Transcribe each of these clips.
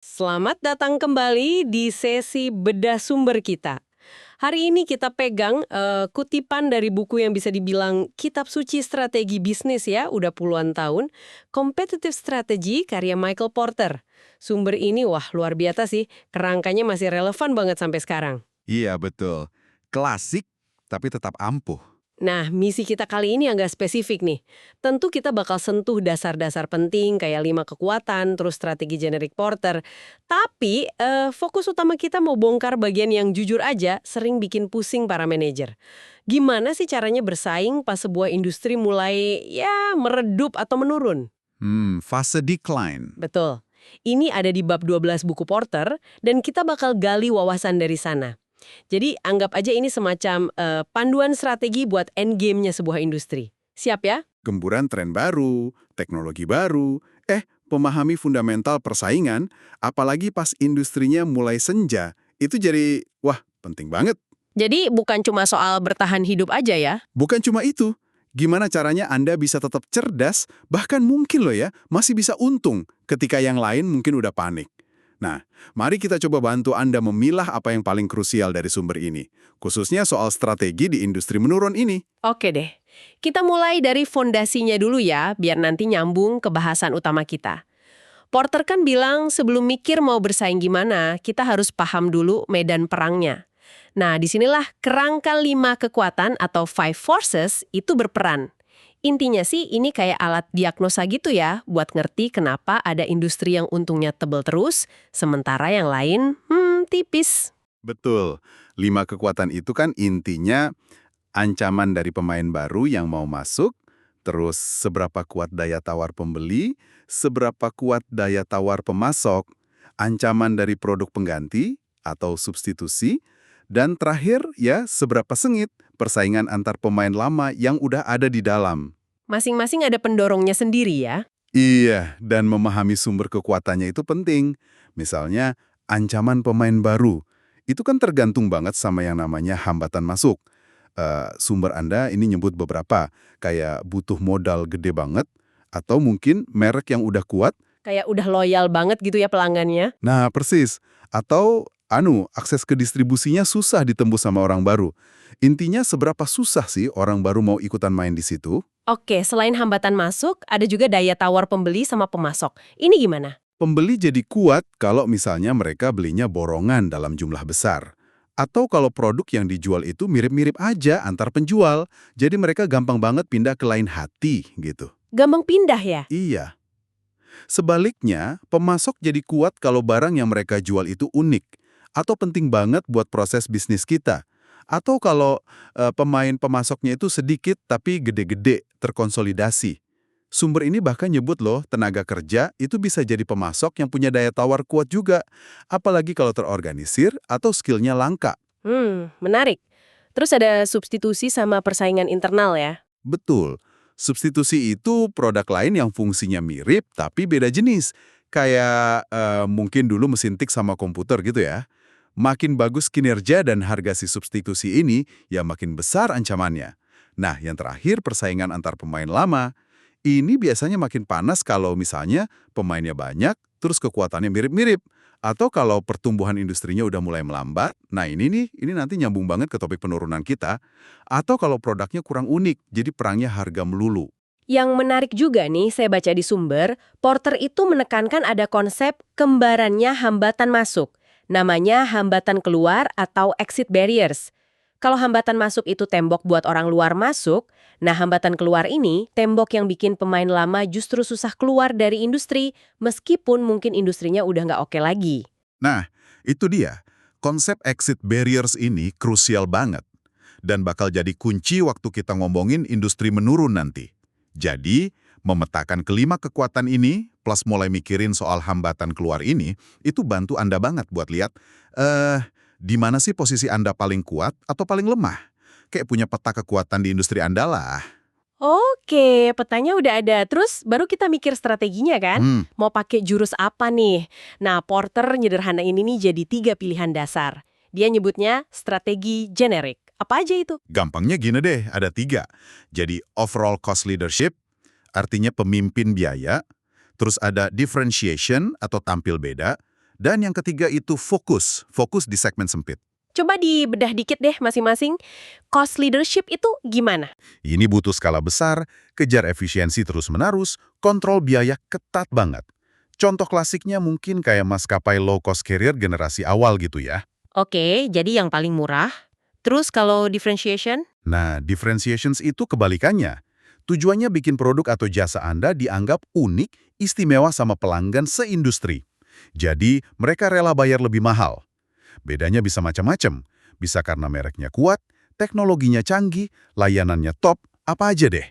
Selamat datang kembali di sesi bedah sumber kita. Hari ini kita pegang kutipan dari buku yang bisa dibilang kitab suci strategi bisnis ya, udah puluhan tahun. Competitive Strategy karya Michael Porter. Sumber ini wah luar biasa sih, kerangkanya masih relevan banget sampai sekarang. Iya, betul. Klasik, tapi tetap ampuh. Nah, misi kita kali ini agak spesifik nih. Tentu kita bakal sentuh dasar-dasar penting kayak 5 kekuatan, terus strategi generik Porter. Tapi fokus utama kita mau bongkar bagian yang jujur aja sering bikin pusing para manajer. Gimana sih caranya bersaing pas sebuah industri mulai ya meredup atau menurun? Fase decline. Betul. Ini ada di bab 12 buku Porter dan kita bakal gali wawasan dari sana. Jadi anggap aja ini semacam panduan strategi buat endgame-nya sebuah industri. Siap ya? Gemburan tren baru, teknologi baru, memahami fundamental persaingan, apalagi pas industrinya mulai senja, itu jadi, wah, penting banget. Jadi bukan cuma soal bertahan hidup aja ya? Bukan cuma itu, gimana caranya Anda bisa tetap cerdas, bahkan mungkin loh ya, masih bisa untung ketika yang lain mungkin udah panik. Nah, mari kita coba bantu Anda memilah apa yang paling krusial dari sumber ini, khususnya soal strategi di industri menurun ini. Oke deh. Kita mulai dari fondasinya dulu ya, biar nanti nyambung ke bahasan utama kita. Porter kan bilang sebelum mikir mau bersaing gimana, kita harus paham dulu medan perangnya. Nah, disinilah kerangka 5 kekuatan atau five forces itu berperan. Intinya sih ini kayak alat diagnosa gitu ya, buat ngerti kenapa ada industri yang untungnya tebel terus, sementara yang lain, tipis. Betul, 5 kekuatan itu kan intinya ancaman dari pemain baru yang mau masuk, terus seberapa kuat daya tawar pembeli, seberapa kuat daya tawar pemasok, ancaman dari produk pengganti atau substitusi, dan terakhir ya seberapa sengit persaingan antar pemain lama yang udah ada di dalam. Masing-masing ada pendorongnya sendiri ya. Iya, dan memahami sumber kekuatannya itu penting. Misalnya, ancaman pemain baru. Itu kan tergantung banget sama yang namanya hambatan masuk. Sumber Anda ini nyebut beberapa, kayak butuh modal gede banget, atau mungkin merek yang udah kuat. Kayak udah loyal banget gitu ya pelanggannya. Nah, persis. Atau, akses ke distribusinya susah ditembus sama orang baru. Intinya seberapa susah sih orang baru mau ikutan main di situ? Oke, selain hambatan masuk, ada juga daya tawar pembeli sama pemasok. Ini gimana? Pembeli jadi kuat kalau misalnya mereka belinya borongan dalam jumlah besar. Atau kalau produk yang dijual itu mirip-mirip aja antar penjual, jadi mereka gampang banget pindah ke lain hati gitu. Gampang pindah ya? Iya. Sebaliknya, pemasok jadi kuat kalau barang yang mereka jual itu unik atau penting banget buat proses bisnis kita. Atau kalau pemain pemasoknya itu sedikit tapi gede-gede, terkonsolidasi. Sumber ini bahkan nyebut loh, tenaga kerja itu bisa jadi pemasok yang punya daya tawar kuat juga. Apalagi kalau terorganisir atau skillnya langka. Menarik. Terus ada substitusi sama persaingan internal ya? Betul. Substitusi itu produk lain yang fungsinya mirip tapi beda jenis. Kayak mungkin dulu mesin tik sama komputer gitu ya. Makin bagus kinerja dan harga si substitusi ini, ya makin besar ancamannya. Nah, yang terakhir persaingan antar pemain lama. Ini biasanya makin panas kalau misalnya pemainnya banyak, terus kekuatannya mirip-mirip. Atau kalau pertumbuhan industrinya udah mulai melambat, nah ini nanti nyambung banget ke topik penurunan kita. Atau kalau produknya kurang unik, jadi perangnya harga melulu. Yang menarik juga nih, saya baca di sumber, Porter itu menekankan ada konsep kembarannya hambatan masuk. Namanya hambatan keluar atau exit barriers. Kalau hambatan masuk itu tembok buat orang luar masuk, nah hambatan keluar ini tembok yang bikin pemain lama justru susah keluar dari industri, meskipun mungkin industrinya udah nggak oke lagi. Nah, itu dia. Konsep exit barriers ini krusial banget. Dan bakal jadi kunci waktu kita ngomongin industri menurun nanti. Jadi, memetakan kelima kekuatan ini, plus mulai mikirin soal hambatan keluar ini, itu bantu Anda banget buat lihat, di mana sih posisi Anda paling kuat atau paling lemah? Kayak punya peta kekuatan di industri Anda lah. Oke, petanya udah ada. Terus baru kita mikir strateginya kan? Hmm, Mau pakai jurus apa nih? Nah, Porter nyederhana ini nih jadi 3 pilihan dasar. Dia nyebutnya strategi generik. Apa aja itu? gampangnya gini deh, ada 3. Jadi overall cost leadership, artinya pemimpin biaya, terus ada differentiation atau tampil beda, Dan yang ketiga itu fokus. Fokus di segmen sempit. Coba dibedah dikit deh masing-masing. Cost leadership itu gimana? Ini butuh skala besar, kejar efisiensi terus-menerus, kontrol biaya ketat banget. Contoh klasiknya mungkin kayak maskapai low-cost carrier generasi awal gitu ya. Oke, jadi yang paling murah. Terus kalau differentiation? Nah, differentiations itu kebalikannya. Tujuannya bikin produk atau jasa Anda dianggap unik, istimewa sama pelanggan seindustri. Jadi, mereka rela bayar lebih mahal. Bedanya bisa macam-macam. Bisa karena mereknya kuat, teknologinya canggih, layanannya top, apa aja deh.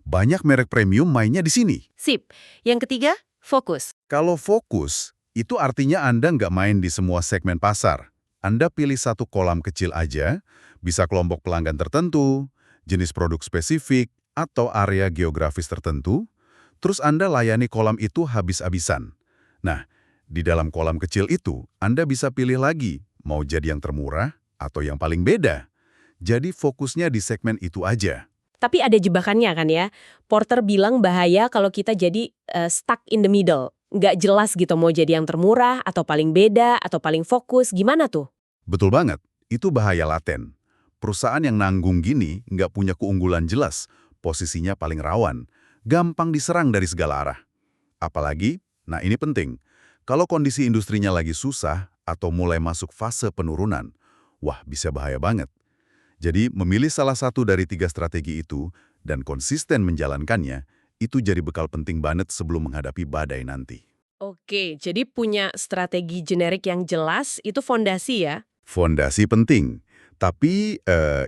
Banyak merek premium mainnya di sini. Sip. Yang ketiga, fokus. Kalau fokus, itu artinya Anda nggak main di semua segmen pasar. Anda pilih satu kolam kecil aja, bisa kelompok pelanggan tertentu, jenis produk spesifik, atau area geografis tertentu, terus Anda layani kolam itu habis-habisan. Nah, di dalam kolam kecil itu, Anda bisa pilih lagi, mau jadi yang termurah atau yang paling beda. Jadi fokusnya di segmen itu aja. Tapi ada jebakannya kan ya. Porter bilang bahaya kalau kita jadi stuck in the middle. Nggak jelas gitu mau jadi yang termurah, atau paling beda, atau paling fokus. Gimana tuh? Betul banget, itu bahaya laten. Perusahaan yang nanggung gini nggak punya keunggulan jelas, posisinya paling rawan, gampang diserang dari segala arah. Apalagi, nah ini penting, kalau kondisi industrinya lagi susah atau mulai masuk fase penurunan, wah bisa bahaya banget. Jadi memilih salah satu dari 3 strategi itu dan konsisten menjalankannya, itu jadi bekal penting banget sebelum menghadapi badai nanti. Oke, jadi punya strategi generik yang jelas itu fondasi ya. Fondasi penting, tapi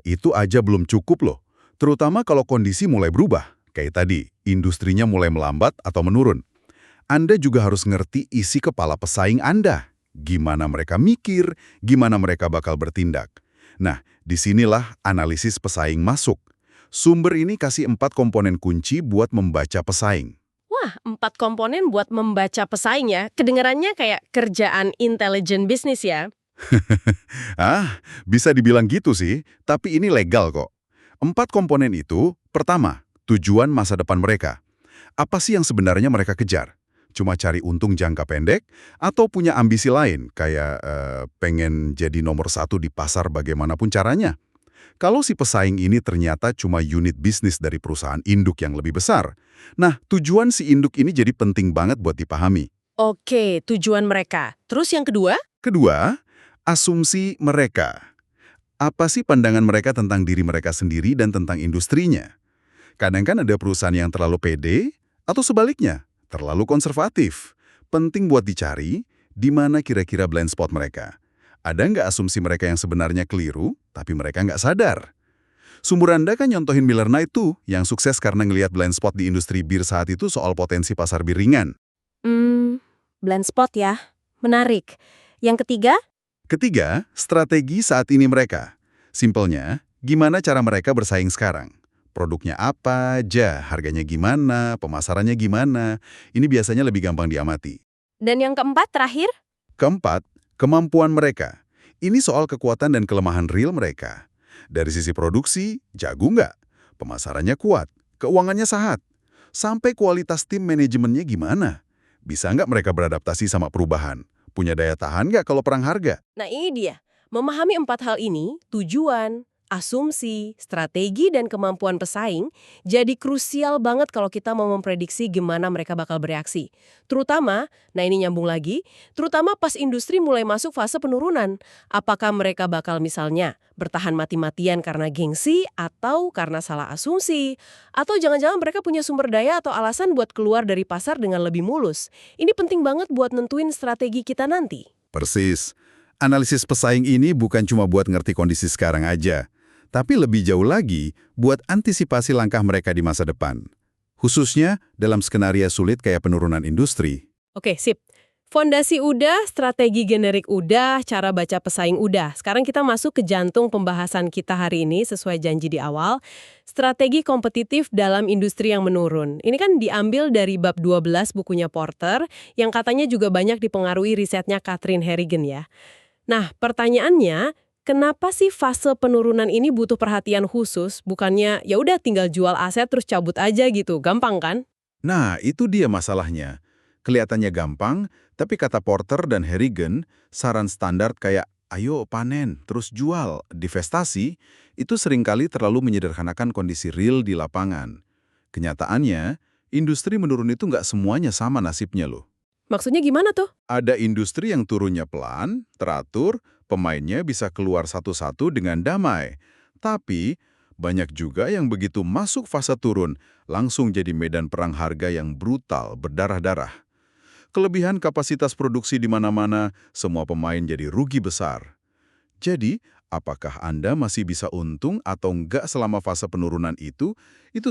itu aja belum cukup loh. Terutama kalau kondisi mulai berubah, kayak tadi, industrinya mulai melambat atau menurun. Anda juga harus ngerti isi kepala pesaing Anda. Gimana mereka mikir, gimana mereka bakal bertindak. Nah, disinilah analisis pesaing masuk. Sumber ini kasih 4 komponen kunci buat membaca pesaing. Wah, 4 komponen buat membaca pesaing ya. Kedengarannya kayak kerjaan intelijen bisnis ya. Bisa dibilang gitu sih, tapi ini legal kok. 4 komponen itu, pertama, tujuan masa depan mereka. Apa sih yang sebenarnya mereka kejar? Cuma cari untung jangka pendek, atau punya ambisi lain, kayak pengen jadi nomor 1 di pasar bagaimanapun caranya? Kalau si pesaing ini ternyata cuma unit bisnis dari perusahaan induk yang lebih besar, nah tujuan si induk ini jadi penting banget buat dipahami. Oke, tujuan mereka. Terus yang kedua? Kedua, asumsi mereka. Apa sih pandangan mereka tentang diri mereka sendiri dan tentang industrinya? Kadang kan ada perusahaan yang terlalu pede, atau sebaliknya, terlalu konservatif. Penting buat dicari, di mana kira-kira blind spot mereka. Ada nggak asumsi mereka yang sebenarnya keliru, tapi mereka nggak sadar? Sumber Anda kan nyontohin Miller Knight tuh, yang sukses karena ngelihat blind spot di industri bir saat itu soal potensi pasar bir ringan. Blind spot ya. Menarik. Yang ketiga? Ketiga, strategi saat ini mereka. Simpelnya, gimana cara mereka bersaing sekarang? Produknya apa aja, harganya gimana, pemasarannya gimana. Ini biasanya lebih gampang diamati. Dan yang keempat terakhir? Keempat, kemampuan mereka. Ini soal kekuatan dan kelemahan real mereka. Dari sisi produksi, jago nggak? Pemasarannya kuat, keuangannya sehat. Sampai kualitas tim manajemennya gimana? Bisa nggak mereka beradaptasi sama perubahan? Punya daya tahan nggak kalau perang harga? Nah ini dia. Memahami 4 hal ini, tujuan, asumsi, strategi, dan kemampuan pesaing, jadi krusial banget kalau kita mau memprediksi gimana mereka bakal bereaksi. Terutama, nah ini nyambung lagi, terutama pas industri mulai masuk fase penurunan. Apakah mereka bakal misalnya bertahan mati-matian karena gengsi, atau karena salah asumsi, atau jangan-jangan mereka punya sumber daya atau alasan buat keluar dari pasar dengan lebih mulus. Ini penting banget buat nentuin strategi kita nanti. Persis. Analisis pesaing ini bukan cuma buat ngerti kondisi sekarang aja, tapi lebih jauh lagi buat antisipasi langkah mereka di masa depan. Khususnya dalam skenario sulit kayak penurunan industri. Oke, sip. Fondasi udah, strategi generik udah, cara baca pesaing udah. Sekarang kita masuk ke jantung pembahasan kita hari ini sesuai janji di awal. Strategi kompetitif dalam industri yang menurun. Ini kan diambil dari bab 12 bukunya Porter, yang katanya juga banyak dipengaruhi risetnya Catherine Harrigan ya. Nah, pertanyaannya, kenapa sih fase penurunan ini butuh perhatian khusus? Bukannya ya udah tinggal jual aset terus cabut aja gitu, gampang kan? Nah, itu dia masalahnya. Kelihatannya gampang, tapi kata Porter dan Harrigan, saran standar kayak ayo panen, terus jual, divestasi, itu seringkali terlalu menyederhanakan kondisi real di lapangan. Kenyataannya, industri menurun itu nggak semuanya sama nasibnya loh. Maksudnya gimana tuh? Ada industri yang turunnya pelan, teratur, pemainnya bisa keluar satu-satu dengan damai. Tapi, banyak juga yang begitu masuk fase turun, langsung jadi medan perang harga yang brutal, berdarah-darah. Kelebihan kapasitas produksi di mana-mana, semua pemain jadi rugi besar. Jadi, apakah Anda masih bisa untung atau enggak selama fase penurunan itu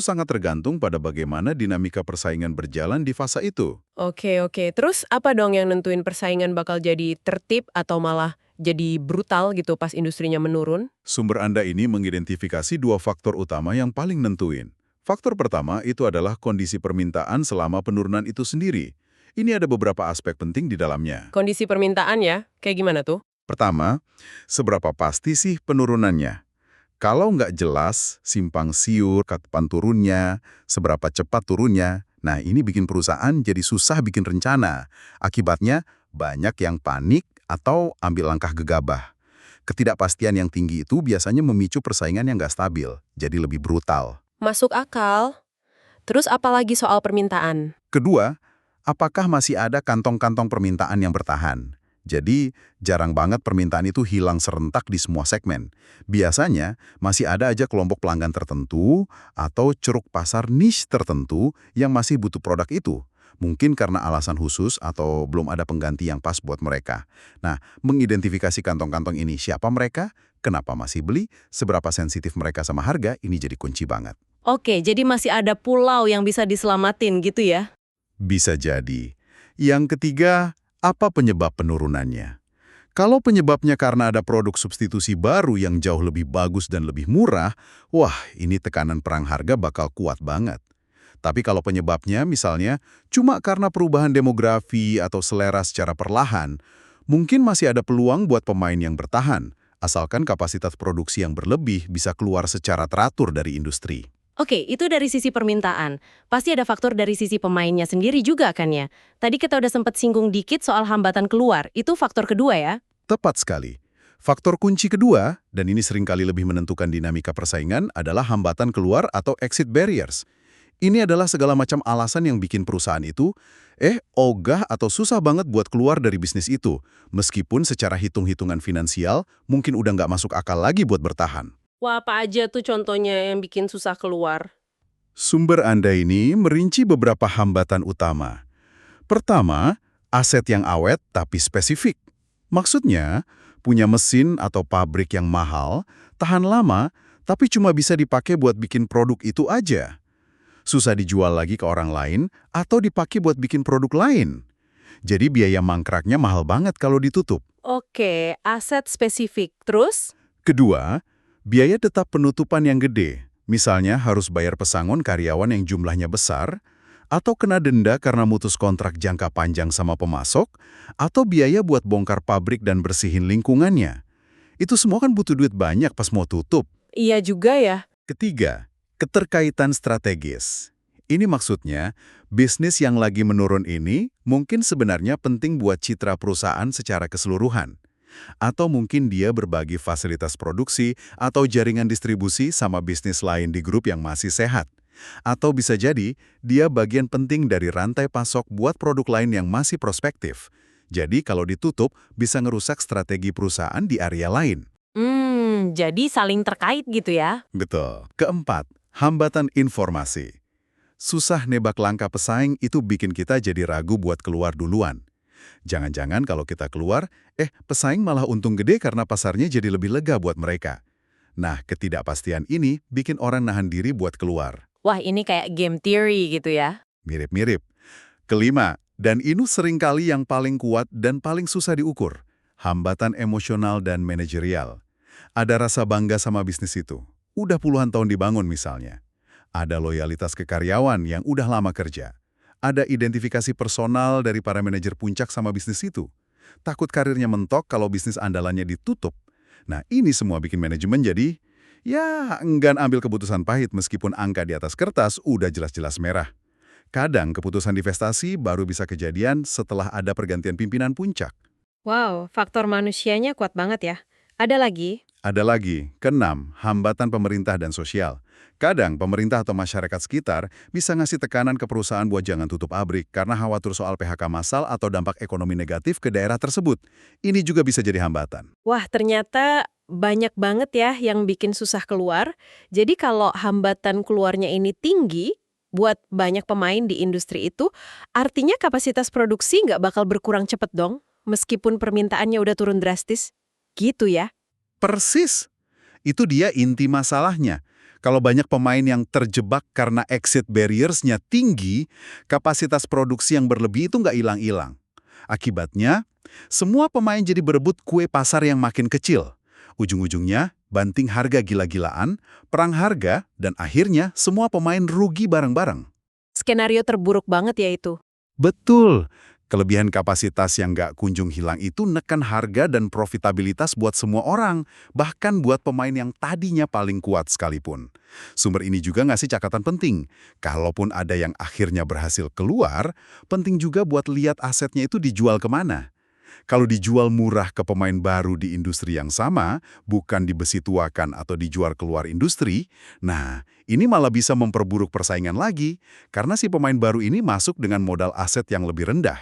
sangat tergantung pada bagaimana dinamika persaingan berjalan di fase itu. Oke. Terus apa dong yang nentuin persaingan bakal jadi tertib atau malah jadi brutal gitu pas industrinya menurun? Sumber Anda ini mengidentifikasi dua faktor utama yang paling nentuin. Faktor pertama itu adalah kondisi permintaan selama penurunan itu sendiri. Ini ada beberapa aspek penting di dalamnya. Kondisi permintaan ya, kayak gimana tuh? Pertama, seberapa pasti sih penurunannya? Kalau nggak jelas, simpang siur, kapan turunnya, seberapa cepat turunnya, nah ini bikin perusahaan jadi susah bikin rencana. Akibatnya, banyak yang panik atau ambil langkah gegabah. Ketidakpastian yang tinggi itu biasanya memicu persaingan yang nggak stabil, jadi lebih brutal. Masuk akal. Terus apalagi soal permintaan? Kedua, apakah masih ada kantong-kantong permintaan yang bertahan? Jadi, jarang banget permintaan itu hilang serentak di semua segmen. Biasanya, masih ada aja kelompok pelanggan tertentu atau ceruk pasar niche tertentu yang masih butuh produk itu. Mungkin karena alasan khusus atau belum ada pengganti yang pas buat mereka. Nah, mengidentifikasi kantong-kantong ini siapa mereka, kenapa masih beli, seberapa sensitif mereka sama harga, ini jadi kunci banget. Oke, jadi masih ada pulau yang bisa diselamatin gitu ya? Bisa jadi. Yang ketiga, apa penyebab penurunannya? Kalau penyebabnya karena ada produk substitusi baru yang jauh lebih bagus dan lebih murah, wah ini tekanan perang harga bakal kuat banget. Tapi kalau penyebabnya misalnya cuma karena perubahan demografi atau selera secara perlahan, mungkin masih ada peluang buat pemain yang bertahan, asalkan kapasitas produksi yang berlebih bisa keluar secara teratur dari industri. Oke, itu dari sisi permintaan. Pasti ada faktor dari sisi pemainnya sendiri juga kan ya? Tadi kita udah sempat singgung dikit soal hambatan keluar, itu faktor kedua ya? Tepat sekali. Faktor kunci kedua, dan ini seringkali lebih menentukan dinamika persaingan, adalah hambatan keluar atau exit barriers. Ini adalah segala macam alasan yang bikin perusahaan itu, ogah atau susah banget buat keluar dari bisnis itu, meskipun secara hitung-hitungan finansial mungkin udah nggak masuk akal lagi buat bertahan. Wah, apa aja tuh contohnya yang bikin susah keluar? Sumber Anda ini merinci beberapa hambatan utama. Pertama, aset yang awet tapi spesifik. Maksudnya, punya mesin atau pabrik yang mahal, tahan lama, tapi cuma bisa dipakai buat bikin produk itu aja. Susah dijual lagi ke orang lain atau dipakai buat bikin produk lain. Jadi biaya mangkraknya mahal banget kalau ditutup. Oke, aset spesifik. Terus? Kedua, biaya tetap penutupan yang gede. Misalnya harus bayar pesangon karyawan yang jumlahnya besar, atau kena denda karena mutus kontrak jangka panjang sama pemasok, atau biaya buat bongkar pabrik dan bersihin lingkungannya. Itu semua kan butuh duit banyak pas mau tutup. Iya juga ya. Ketiga, keterkaitan strategis. Ini maksudnya, bisnis yang lagi menurun ini mungkin sebenarnya penting buat citra perusahaan secara keseluruhan. Atau mungkin dia berbagi fasilitas produksi atau jaringan distribusi sama bisnis lain di grup yang masih sehat. Atau bisa jadi, dia bagian penting dari rantai pasok buat produk lain yang masih prospektif. Jadi kalau ditutup, bisa ngerusak strategi perusahaan di area lain. Jadi saling terkait gitu ya? Betul. Keempat, hambatan informasi. Susah nebak langkah pesaing itu bikin kita jadi ragu buat keluar duluan. Jangan-jangan kalau kita keluar, pesaing malah untung gede karena pasarnya jadi lebih lega buat mereka. Nah, ketidakpastian ini bikin orang nahan diri buat keluar. Wah, ini kayak game theory gitu ya? Mirip-mirip. Kelima, dan ini seringkali yang paling kuat dan paling susah diukur, hambatan emosional dan manajerial. Ada rasa bangga sama bisnis itu. Udah puluhan tahun dibangun misalnya. Ada loyalitas ke karyawan yang udah lama kerja. Ada identifikasi personal dari para manajer puncak sama bisnis itu. Takut karirnya mentok kalau bisnis andalannya ditutup. Nah, ini semua bikin manajemen jadi, enggan ambil keputusan pahit meskipun angka di atas kertas udah jelas-jelas merah. Kadang keputusan divestasi baru bisa kejadian setelah ada pergantian pimpinan puncak. Wow, faktor manusianya kuat banget ya. Ada lagi? Ada lagi, keenam, hambatan pemerintah dan sosial. Kadang pemerintah atau masyarakat sekitar bisa ngasih tekanan ke perusahaan buat jangan tutup pabrik karena khawatir soal PHK massal atau dampak ekonomi negatif ke daerah tersebut. Ini juga bisa jadi hambatan. Wah, ternyata banyak banget ya yang bikin susah keluar. Jadi kalau hambatan keluarnya ini tinggi, buat banyak pemain di industri itu, artinya kapasitas produksi nggak bakal berkurang cepet dong, meskipun permintaannya udah turun drastis. Gitu ya. Persis. Itu dia inti masalahnya. Kalau banyak pemain yang terjebak karena exit barriers-nya tinggi, kapasitas produksi yang berlebih itu nggak hilang-hilang. Akibatnya, semua pemain jadi berebut kue pasar yang makin kecil. Ujung-ujungnya, banting harga gila-gilaan, perang harga, dan akhirnya semua pemain rugi bareng-bareng. Skenario terburuk banget ya itu. Betul. Kelebihan kapasitas yang nggak kunjung hilang itu neken harga dan profitabilitas buat semua orang, bahkan buat pemain yang tadinya paling kuat sekalipun. Sumber ini juga ngasih catatan penting. Kalaupun ada yang akhirnya berhasil keluar, penting juga buat lihat asetnya itu dijual kemana. Kalau dijual murah ke pemain baru di industri yang sama, bukan dibesi tuakan atau dijual keluar industri, nah ini malah bisa memperburuk persaingan lagi, karena si pemain baru ini masuk dengan modal aset yang lebih rendah.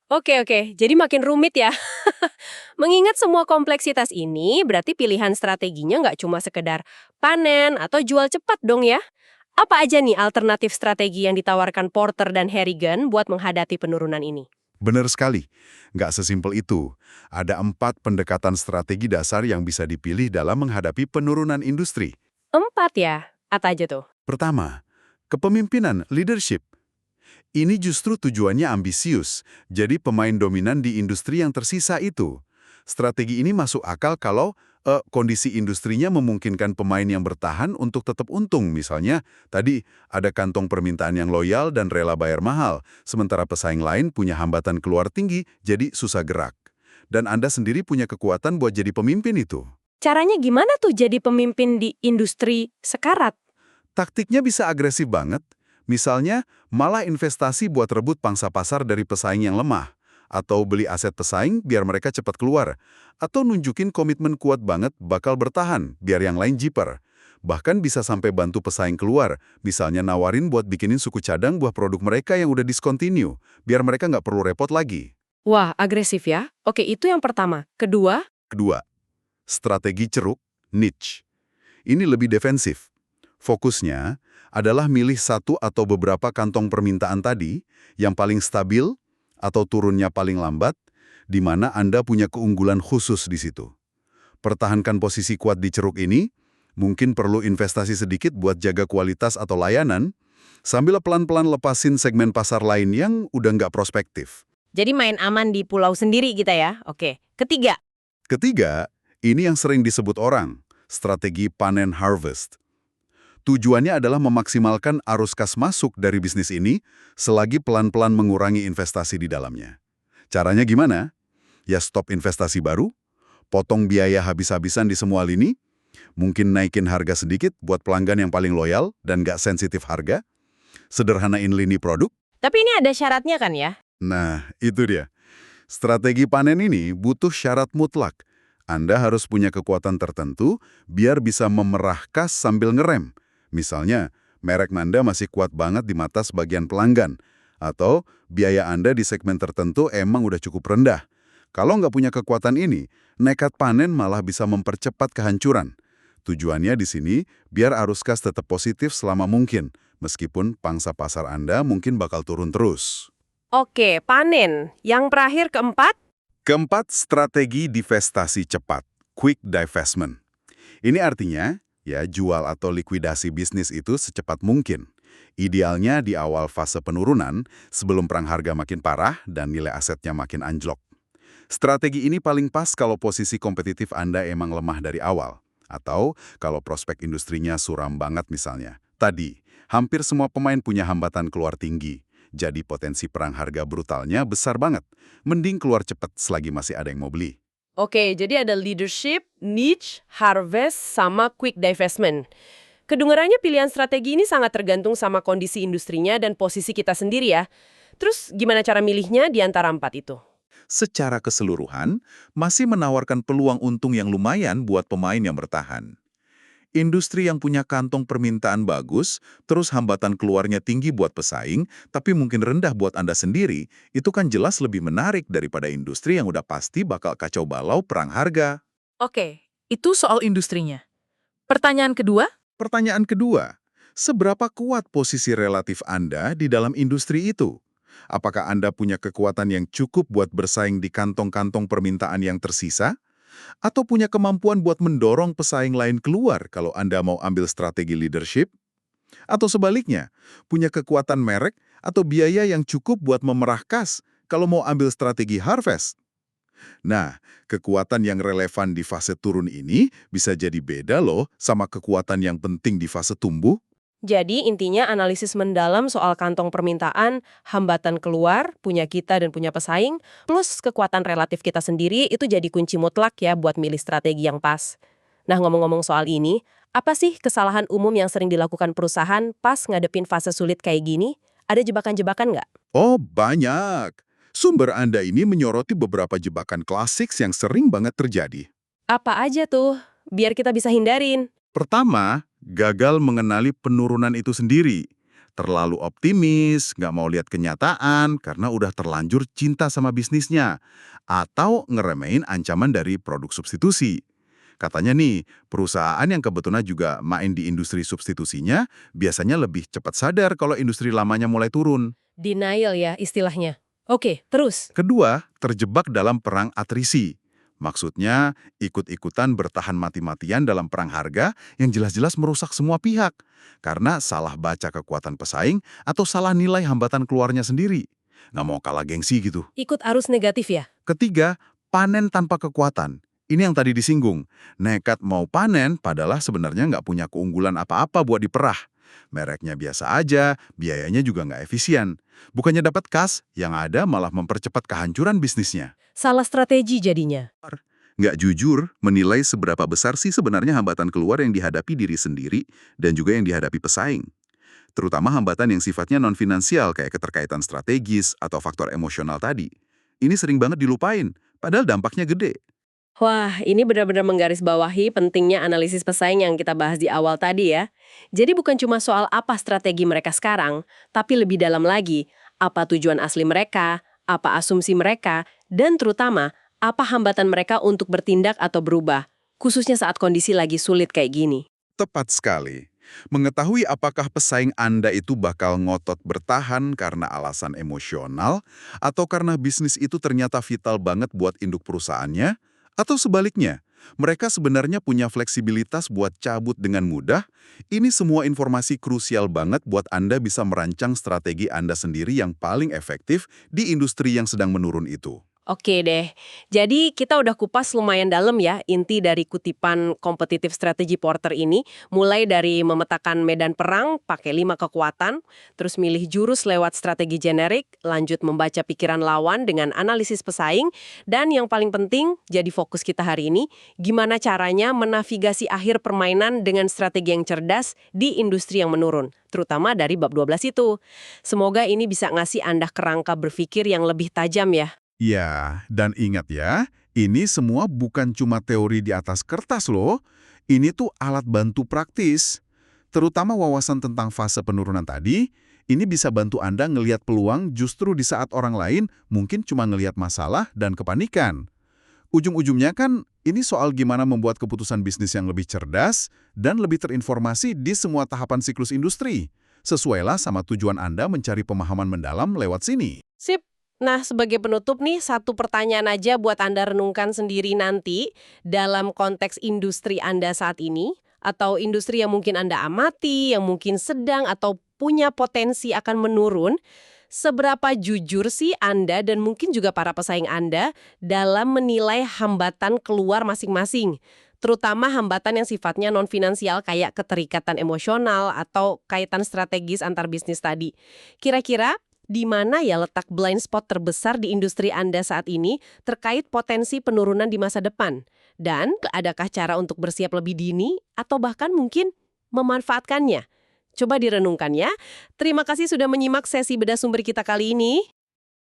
Oke, jadi makin rumit ya. Mengingat semua kompleksitas ini, berarti pilihan strateginya nggak cuma sekedar panen atau jual cepat dong ya? Apa aja nih alternatif strategi yang ditawarkan Porter dan Harrigan buat menghadapi penurunan ini? Benar sekali. Nggak sesimpel itu. Ada 4 pendekatan strategi dasar yang bisa dipilih dalam menghadapi penurunan industri. 4 ya? Apa aja tuh? Pertama, kepemimpinan leadership. Ini justru tujuannya ambisius, jadi pemain dominan di industri yang tersisa itu. Strategi ini masuk akal kalau kondisi industrinya memungkinkan pemain yang bertahan untuk tetap untung. Misalnya, tadi ada kantong permintaan yang loyal dan rela bayar mahal, sementara pesaing lain punya hambatan keluar tinggi, jadi susah gerak. Dan Anda sendiri punya kekuatan buat jadi pemimpin itu. Caranya gimana tuh jadi pemimpin di industri sekarat? Taktiknya bisa agresif banget. Misalnya, malah investasi buat rebut pangsa pasar dari pesaing yang lemah. Atau beli aset pesaing biar mereka cepat keluar. Atau nunjukin komitmen kuat banget bakal bertahan biar yang lain jiper. Bahkan bisa sampai bantu pesaing keluar. Misalnya nawarin buat bikinin suku cadang buah produk mereka yang udah discontinue. Biar mereka nggak perlu repot lagi. Wah, agresif ya. Oke, itu yang pertama. Kedua, Kedua, strategi ceruk, niche. Ini lebih defensif. Fokusnya adalah milih satu atau beberapa kantong permintaan tadi yang paling stabil atau turunnya paling lambat, di mana Anda punya keunggulan khusus di situ. Pertahankan posisi kuat di ceruk ini, mungkin perlu investasi sedikit buat jaga kualitas atau layanan, sambil pelan-pelan lepasin segmen pasar lain yang udah nggak prospektif. jadi main aman di pulau sendiri kita ya. Oke, ketiga. Ketiga, ini yang sering disebut orang, strategi panen harvest. Tujuannya adalah memaksimalkan arus kas masuk dari bisnis ini selagi pelan-pelan mengurangi investasi di dalamnya. Caranya gimana? Ya stop investasi baru, potong biaya habis-habisan di semua lini, mungkin naikin harga sedikit buat pelanggan yang paling loyal dan nggak sensitif harga, sederhanain lini produk. Tapi ini ada syaratnya kan ya? Nah, itu dia. Strategi panen ini butuh syarat mutlak. Anda harus punya kekuatan tertentu biar bisa memerah kas sambil ngerem. Misalnya, merek Anda masih kuat banget di mata sebagian pelanggan. Atau biaya Anda di segmen tertentu emang udah cukup rendah. Kalau nggak punya kekuatan ini, nekat panen malah bisa mempercepat kehancuran. Tujuannya di sini, biar arus kas tetap positif selama mungkin, meskipun pangsa pasar Anda mungkin bakal turun terus. Oke, panen. Yang terakhir keempat? Keempat, strategi divestasi cepat, quick divestment. Ini artinya, ya jual atau likuidasi bisnis itu secepat mungkin. Idealnya di awal fase penurunan, sebelum perang harga makin parah dan nilai asetnya makin anjlok. Strategi ini paling pas kalau posisi kompetitif Anda emang lemah dari awal. Atau kalau prospek industrinya suram banget misalnya. Tadi, hampir semua pemain punya hambatan keluar tinggi. Jadi potensi perang harga brutalnya besar banget. Mending keluar cepat selagi masih ada yang mau beli. Oke, jadi ada leadership, niche, harvest, sama quick divestment. Kedengarannya pilihan strategi ini sangat tergantung sama kondisi industrinya dan posisi kita sendiri ya. Terus gimana cara milihnya di antara empat itu? Secara keseluruhan, masih menawarkan peluang untung yang lumayan buat pemain yang bertahan. Industri yang punya kantong permintaan bagus, terus hambatan keluarnya tinggi buat pesaing, tapi mungkin rendah buat Anda sendiri, itu kan jelas lebih menarik daripada industri yang udah pasti bakal kacau balau perang harga. Oke, itu soal industrinya. Pertanyaan kedua? Pertanyaan kedua, seberapa kuat posisi relatif Anda di dalam industri itu? Apakah Anda punya kekuatan yang cukup buat bersaing di kantong-kantong permintaan yang tersisa? Atau punya kemampuan buat mendorong pesaing lain keluar kalau Anda mau ambil strategi leadership? Atau sebaliknya, punya kekuatan merek atau biaya yang cukup buat memerah kas kalau mau ambil strategi harvest? Nah, kekuatan yang relevan di fase turun ini bisa jadi beda loh sama kekuatan yang penting di fase tumbuh. Jadi intinya analisis mendalam soal kantong permintaan, hambatan keluar, punya kita dan punya pesaing, plus kekuatan relatif kita sendiri itu jadi kunci mutlak ya buat milih strategi yang pas. Nah ngomong-ngomong soal ini, apa sih kesalahan umum yang sering dilakukan perusahaan pas ngadepin fase sulit kayak gini? Ada jebakan-jebakan nggak? Oh, banyak. Sumber Anda ini menyoroti beberapa jebakan klasik yang sering banget terjadi. Apa aja tuh? Biar kita bisa hindarin. Pertama, gagal mengenali penurunan itu sendiri. Terlalu optimis, nggak mau lihat kenyataan karena udah terlanjur cinta sama bisnisnya. Atau ngeremehin ancaman dari produk substitusi. Katanya nih, perusahaan yang kebetulan juga main di industri substitusinya biasanya lebih cepat sadar kalau industri lamanya mulai turun. Denial ya istilahnya. Oke, terus? Kedua, terjebak dalam perang atrisi. Maksudnya, ikut-ikutan bertahan mati-matian dalam perang harga yang jelas-jelas merusak semua pihak. Karena salah baca kekuatan pesaing atau salah nilai hambatan keluarnya sendiri. Nggak mau kalah gengsi gitu. Ikut arus negatif ya? Ketiga, panen tanpa kekuatan. Ini yang tadi disinggung. Nekat mau panen padahal sebenarnya nggak punya keunggulan apa-apa buat diperah. Mereknya biasa aja, biayanya juga nggak efisien. Bukannya dapat kas, yang ada malah mempercepat kehancuran bisnisnya. Salah strategi jadinya. Nggak jujur menilai seberapa besar sih sebenarnya hambatan keluar yang dihadapi diri sendiri dan juga yang dihadapi pesaing. Terutama hambatan yang sifatnya non-finansial kayak keterkaitan strategis atau faktor emosional tadi. Ini sering banget dilupain, padahal dampaknya gede. Wah, ini benar-benar menggarisbawahi pentingnya analisis pesaing yang kita bahas di awal tadi ya. Jadi bukan cuma soal apa strategi mereka sekarang, tapi lebih dalam lagi, apa tujuan asli mereka, apa asumsi mereka, dan terutama, apa hambatan mereka untuk bertindak atau berubah, khususnya saat kondisi lagi sulit kayak gini. Tepat sekali. Mengetahui apakah pesaing Anda itu bakal ngotot bertahan karena alasan emosional, atau karena bisnis itu ternyata vital banget buat induk perusahaannya, atau sebaliknya, mereka sebenarnya punya fleksibilitas buat cabut dengan mudah. Ini semua informasi krusial banget buat Anda bisa merancang strategi Anda sendiri yang paling efektif di industri yang sedang menurun itu. Oke deh, jadi kita udah kupas lumayan dalam ya inti dari kutipan kompetitif strategi Porter ini, mulai dari memetakan medan perang pakai 5 kekuatan, terus milih jurus lewat strategi generik, lanjut membaca pikiran lawan dengan analisis pesaing, dan yang paling penting jadi fokus kita hari ini, gimana caranya menavigasi akhir permainan dengan strategi yang cerdas di industri yang menurun, terutama dari bab 12 itu. Semoga ini bisa ngasih Anda kerangka berpikir yang lebih tajam ya. Ya, dan ingat ya, ini semua bukan cuma teori di atas kertas loh. Ini tuh alat bantu praktis. Terutama wawasan tentang fase penurunan tadi, ini bisa bantu Anda ngelihat peluang justru di saat orang lain mungkin cuma ngelihat masalah dan kepanikan. Ujung-ujungnya kan ini soal gimana membuat keputusan bisnis yang lebih cerdas dan lebih terinformasi di semua tahapan siklus industri. Sesuailah sama tujuan Anda mencari pemahaman mendalam lewat sini. Sip. Nah, sebagai penutup nih, satu pertanyaan aja buat Anda renungkan sendiri nanti dalam konteks industri Anda saat ini, atau industri yang mungkin Anda amati, yang mungkin sedang atau punya potensi akan menurun, seberapa jujur sih Anda dan mungkin juga para pesaing Anda dalam menilai hambatan keluar masing-masing? Terutama hambatan yang sifatnya non-finansial kayak keterikatan emosional atau kaitan strategis antar bisnis tadi. Kira-kira di mana ya letak blind spot terbesar di industri Anda saat ini terkait potensi penurunan di masa depan? Dan adakah cara untuk bersiap lebih dini atau bahkan mungkin memanfaatkannya? Coba direnungkan ya. Terima kasih sudah menyimak sesi bedah sumber kita kali ini.